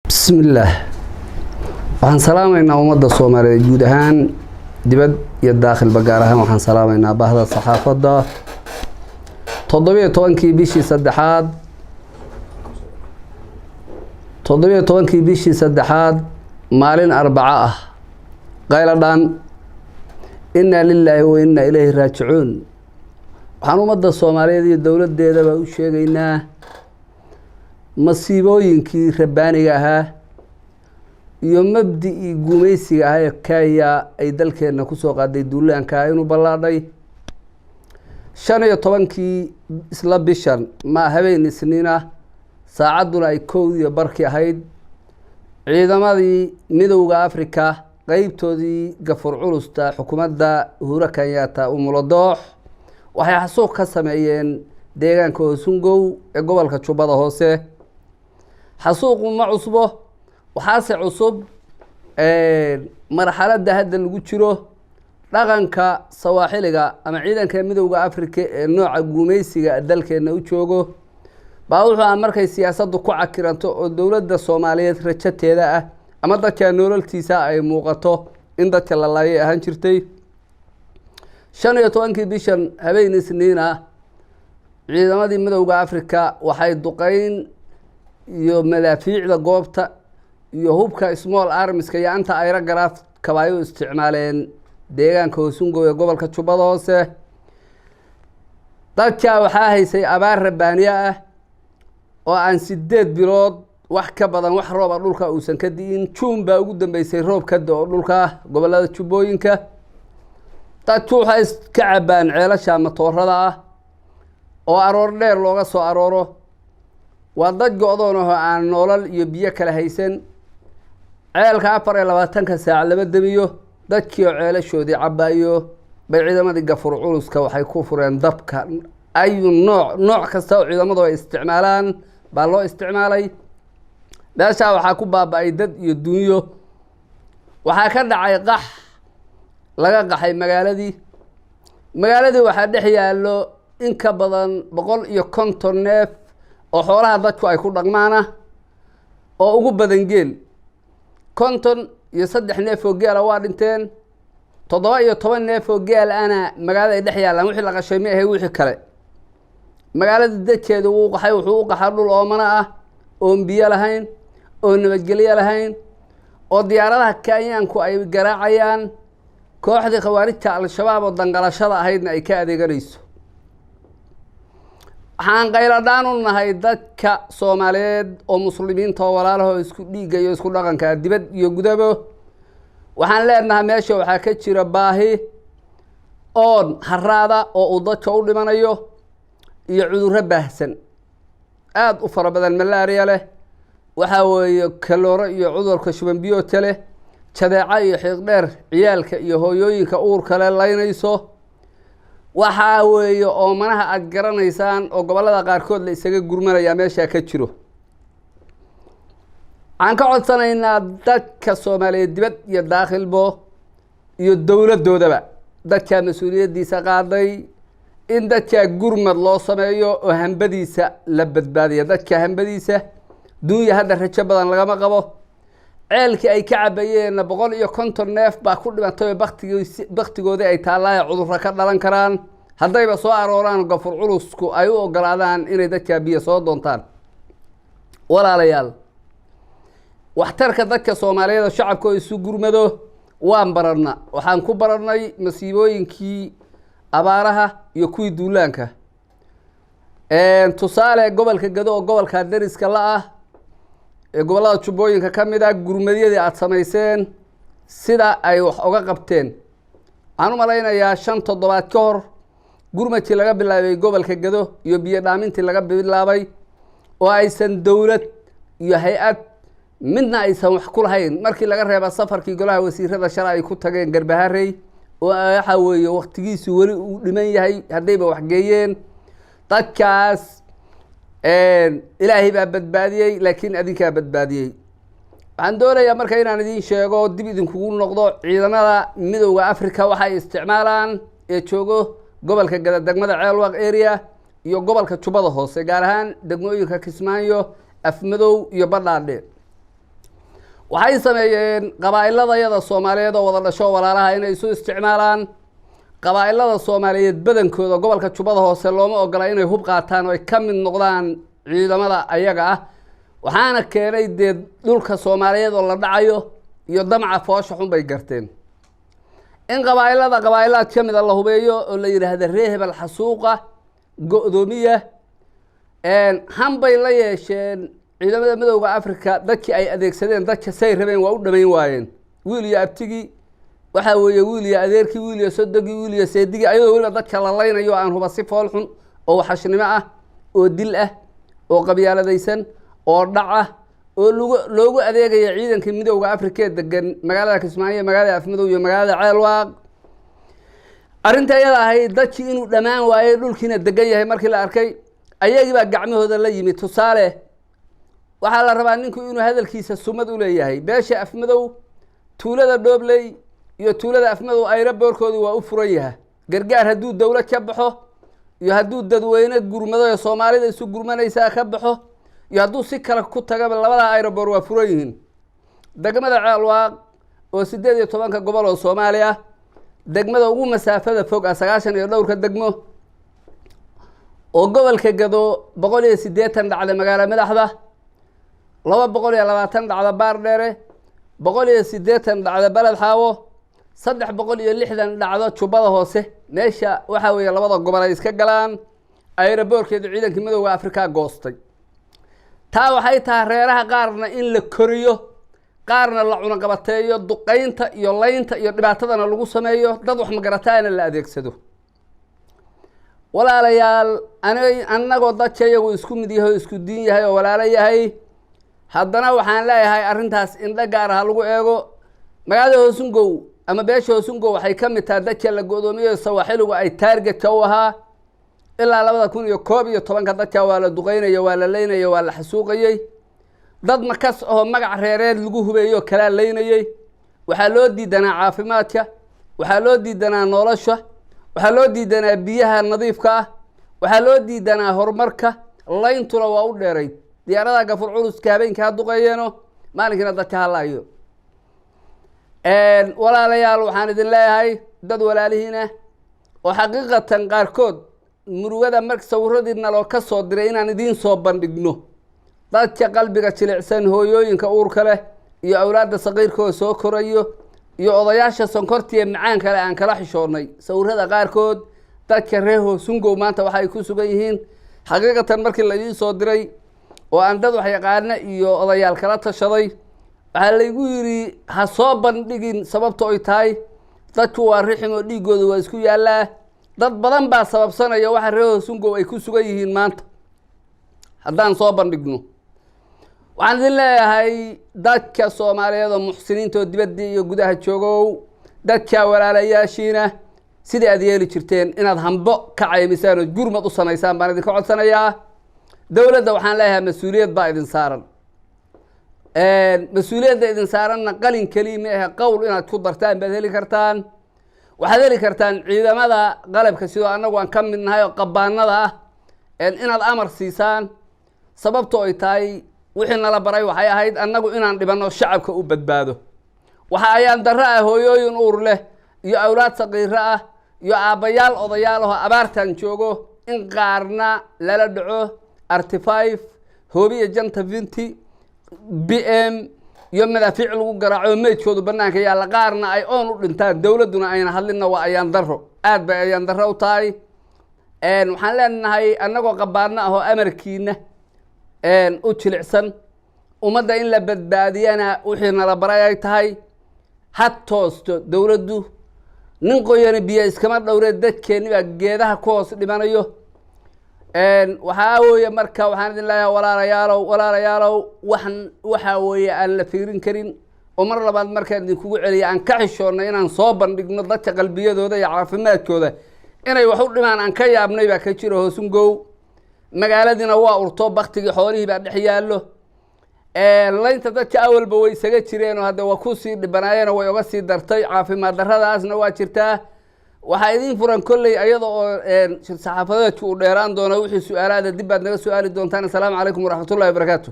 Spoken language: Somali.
بسم الله. waxaan salaamaynaa ummadda Soomaaliyeed guud ahaan dibad iyo dakhil bagaar ahaan waxaan salaamaynaa bahda saxaafadda 17kii bishii saddexaad maalin arbaca ah qayladhan inna lillahi wa inna ilayhi raaji'uun waxaan ummadda Soomaaliyeed iyo dawladdeedaba u sheegaynaa masiibooyinkii rabbaaniga ahaa iyo mabdii gumaysiga ah ee Kenya ay dalkeena ku soo qaaday duulaanka inuu ballaadhay 15kii isla bishan ma habeen isniina saacaduna ay 1:00 ahayd ciidamadii midowga Afrika qaybtoodii gafur culusta xukuumadda Uhuru Kenyatta umulodoox waxay xasuuq ka sameeyeen deegaanka Hoosungow ee gobolka Jubbada Hoose xasuuqu ma cusbo waxaase cusub marxaladda hadda lagu jiro dhaqanka sawaaxiliga ama ciidanka midowga Afrika ee nooca gumaysiga dalkeena u joogo baa wuxuu markay siyaasaddu ku cakiranto oo dawladda Soomaaliyeed rajateeda ah ama dadka nololtiisa ay muuqato in dadka la laayay ahaan jirtay 15kii bishan habeen isniina ciidamadii midowga Afrika waxay duqeyn iyo madaafiicda goobta iyo hubka small arms ka yaanta aerograaf kabayo isticmaaleen deegaanka Hoosungow ee gobolka Jubbada Hoose dadka waxaa haysay abaar rabbaaniya ah oo aan 8 bilood wax ka badan wax roob dhulka uusan ka diin June baa ugu dambeysay roob ka da'o dhulka gobolada Jubbooyinka dadku waxay ka cabaan ceelasha matoorada ah oo aroor dheer looga soo arooro waa dad go'doon oo aan nolol iyo biyo kala haysan ceelka 24 saac laba damiyo dadkii ceelashoodii cabaayo bay ciidamadii gafur culuska waxay ku fureen dabka ay nooc kasta oo ciidamadu ay isticmaalaan baa loo isticmaalay meesha waxaa ku baaba'ay dad iyo dunyo waxaa ka dhacay qax laga qaxay magaaladii waxaa dhex yaalo in ka badan 150 neef oo xoolaha dadku ay ku dhaqmaana oo ugu badan geel 53 neef oo geel waa dhinteen 17 neef oo geel ana magaalada dhex yaalan wixii la qashay ma ahay wixii kale magaalada dadkeedu uu qaxay wuxuu u qaxay dhul oomana ah oo biyo lahayn oo nabadgelyo lahayn oo diyaaradaha Kenyaanku ay garaacayaan kooxdii khawaarijta al-shabaab oo dangalashada ahaydna ay ka adeeganayso waxaan qayladhaan u nahay dadka Soomaaliyeed oo muslimiinta oo walaalaha isku dhiiga iyo isku dhaqanka dibad iyo gudabo waxaan leenahay meesha waxaa ka jira baahi oo haraada oo dadka u dhimanayo iyo cudurro baahsan aad u fara badan malaria leh waxa weeye kalooro iyo cudurka shuban biyoodka leh jadeeca iyo xiiq dheer ciyaalka iyo hooyooyinka uurka leh laynayso waxa weeye oo manaha aad garanaysaan oo gobolada qaarkood la isaga gurmanaya meesha ka jiro aan ka codsanaynaa dadka Soomaaliyeed dibad iyo dakhilbo iyo dawladoodaba dadka mas'uuliyadiisa qaaday in dadka gurmad loo sameeyo oo hambadiisa la badbaadiyo dadka hambadiisa duuya hadda rajo badan lagama qabo ceelkii ay ka cabayeen 150 neef baa ku dhimantay baqtigooda ay taalaay cudurro ka dhalan karaan haddayba soo arooraan gafur culusku ay u ogolaadaan inay dadka biyo soo doontaan walaalayaal waxtarka dadka Soomaaliyeed shacabku isu gurmado waan baranna waxaan ku baranay masiibooyinkii abaaraha iyo kuwii duulaanka tusaale gobolka Gado oo gobolka dariska la ah ee gobolada Jubbooyinka kamid ah gurmadiyadii aad sameyseen sida ay wax uga qabteen aan u malaynayaa 5 toddobaad ka hor gurmadkii laga bilaabay gobolka Gado iyo biyo dhaamintii laga bilaabay oo aysan dawlad iyo hay'ad midna aysan wax ku lahayn markii laga reebo safarkii golaha wasiirada shalay ay ku tageen Garbaharey oo waxa weeye waqtigiisu wali uu dhiman yahay hadayba wax geeyeen dadkaas ilaahay baa badbaadiyay laakiin adinka badbaadiyay waxaan doonayaa marka inaan idin sheego dib idinkugu noqdo ciidamada midowga Afrika waxay isticmaalaan ee joogo gobolka Gado degmada Ceelwaq area iyo gobolka Jubbada Hoose gaar ahaan degmooyinka Kismaayo Afmadow iyo Badhaadhe waxay sameeyeen qabaa'ilada yada Soomaaliyeed oo wada dhasho walaalaha inay isu isticmaalaan qabaa'ilada Soomaaliyeed badankooda gobolka Jubbada Hoose looma ogola inay hub qaataan oo ay ka mid noqdaan ciidamada ayaga ah waxaana keenay dhulka Soomaaliyeed oo la dhacayo iyo damaca foosha xun bay garteen in qabaa'ilada kamid ah la hubeeyo oo la yiraahdo reehbal xasuuqa go'doomiya hanbay la yeesheen ciidamada midowga Afrika dadkii ay adeegsadeen dadka say rabeen waa u dhameyn waayeen wiil iyo abtigi waxa weeye wiil iyo adeerkii wiil iyo sodogii wiil iyo seedigi ayadoo waliba dadka la laynayo aan huba si fool xun oo waxashnimo ah oo dil ah oo qabyaaladaysan oo dhac ah oo loogu adeegaya ciidankii midowga Afrika ee degan magaalada Kismaayo magaalada Afmadow iyo magaalada Ceelwaaq arinta ayada ahayd dadkii inuu dhamaan waayay dhulkiina degan yahay markii la arkay ayagii baa gacmahooda la yimid tusaale waxaa la rabaa ninku inuu hadalkiisa sumad u leeyahay beesha Afmadow tuulada Doobley iyo tuulada Afmadow ay raboorkoodu waa u furan yahay gargaar haduu dawlad ka baxo iyo haduu dadweyne gurmado ee Soomaalida isu gurmanaysa ka baxo iyo haduu si kala ku taga labada ay raboor waa furan yihiin degmada Ceelwaaq oo 18 gobol oo Soomaaliya degmada ugu masaafada fog 90 iyo dhowrka degmo oo gobolka Gado 180 dhacda magaalada madaxda 220 dhacda Baardheere 180 dhacda Balad Xaawo 360 dhacda Jubbada Hoose meesha waxa weeye labada gobol ay iska galaan ay raboorkeedu ciidanka midowga Afrika goostay taa waxay tahay reeraha qaarna in la koriyo qaarna la cuna qabateeyo duqeynta iyo laynta iyo dhibaatadana lagu sameeyo dad wax ma garataana la adeegsado walaalayaal anagoo dadkayagu isku mid yahay isku diin yahay oo walaala yahay haddana waxaan leeyahay arintaas indha gaar ah lagu eego magaalada Hoosungow ama beesha Hoosungow waxay ka mid tahay dadka la go'doomiyo Soomaaligu ay target ka wahaa ilaa 2011 dadka waa la duqeynaya waa la leynaya waa la xasuuqayay dad makas oo magac reereed lagu hubeeyo kala leynayay waxa loo diidanaa caafimaadka waxa loo diidanaa nolosha waxa loo diidanaa biyaha nadiifka ah waxa loo diidanaa horumarka layntuna waa u dheeray diyaarada gafur culus ka habeenka duqeeyeno maalinkina dadka halaayo walaalayaal waxaan idin leeyahay dad walaalihiina oo xaqiiqatan qaarkood murugada marka sawiradiina loo ka soo diray inaan idin soo bandhigno dadka qalbiga jilicsan hooyooyinka uurka leh iyo awlaadda saqiirkooda soo korayo iyo odayaasha sonkortiye macaan kale aan kala xishoonay sawirada qaarkood dadka reer Hoosungow maanta waxa ay ku sugan yihiin xaqiiqatan markii la idin soo diray oo aan dad wax yaqaan iyo odayaal kala tashaday waxa la igu yiri ha soo bandhigin sababta ay tahay dadku waa riximo dhigooda waa isku yaalaa dad badan baa sababsanaya waxa reer Hoosungow ay ku sugan yihiin maanta haddaan soo bandhigno waxaan idin leeyahay dadka Soomaaliyeed oo muxsiniinta dibadda iyo gudaha joogow dadka walaalayaashiina sidii aad yeeli jirteen inaad hanbo ka caymisaan oo gurmad u samaysaan baan idin ka codsanayaa dawladda waxaan leeyahay mas'uuliyad baa idin saaran مسؤولية إذن سارنا قلين كلمة قول إن تقدرتان بذلك كرتان وهذلك كرتان إذا ماذا قلب كسيدو أنا وان كم من هاي قبانا ذا إن الأمر سيسان سببته إيتاي وحنا لبراي وحيا هيد أنا إن عند بنا الشعب كأوبد باده وحيان دراه هو ينور له يا أولاد صغيرة يا أبيال أضياله أبارتان شوجو إن قارنا لا لدعوه ارتفايف هو بيجنت فينتي BM يوم ذا فعل وقرأ ميت شو دبرناك يا لقارنا أي أون لنتان دولتنا أين حلنا وأيان درو آد بأيان درو تاي إن وحلنا هاي أنا قبارنا هو أمريكينا إن أتشلعسن ومدة إن لبد بادينا وحنا لبراي تاي حتى دولتو ننقو يعني بيا إسكامات دولت دك نبى جيدها كوس لمن أيوه إن وحاوي مركا وحنا الله ولا ريالو وحاوي على فيرين كرين ومرة بعد مركا نكوع علي عن كعشورنا إن صوبا نضغط قلبية ذا يعرف ما كذا إنا يوحول لما عن كيا ابني بكتيره سنجو مقالدنا هو أرطب بختي حواليه بعد حياله لا أنت ذاك أول بوي سجتيرين وهذا وكوسي بناينا ويغسي درتي عارف ما در هذا أزنا واتشرته وحيدين فرن كلي أيضا صحافات وديران دون وحي سؤالات دي بعد سؤال دون ثاني السلام عليكم ورحمة الله وبركاته